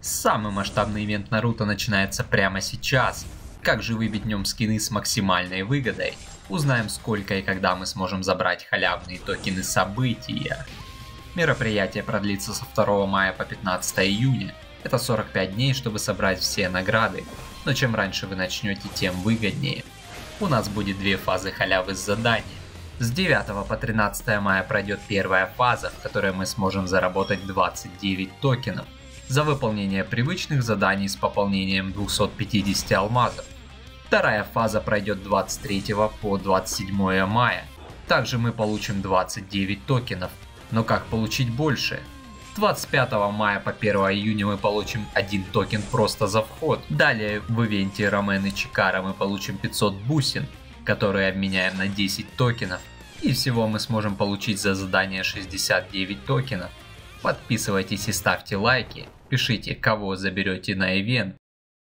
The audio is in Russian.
Самый масштабный ивент Наруто начинается прямо сейчас. Как же выбить в нем скины с максимальной выгодой? Узнаем, сколько и когда мы сможем забрать халявные токены события. Мероприятие продлится со 2 мая по 15 июня. Это 45 дней, чтобы собрать все награды. Но чем раньше вы начнете, тем выгоднее. У нас будет две фазы халявы с задания. С 9 по 13 мая пройдет первая фаза, в которой мы сможем заработать 29 токенов за выполнение привычных заданий с пополнением 250 алмазов. Вторая фаза пройдет 23 по 27 мая. Также мы получим 29 токенов. Но как получить больше? 25 мая по 1 июня мы получим 1 токен просто за вход. Далее в ивенте Ромен и Чикара мы получим 500 бусин, которые обменяем на 10 токенов. И всего мы сможем получить за задание 69 токенов. Подписывайтесь и ставьте лайки. Пишите, кого заберете на ивент.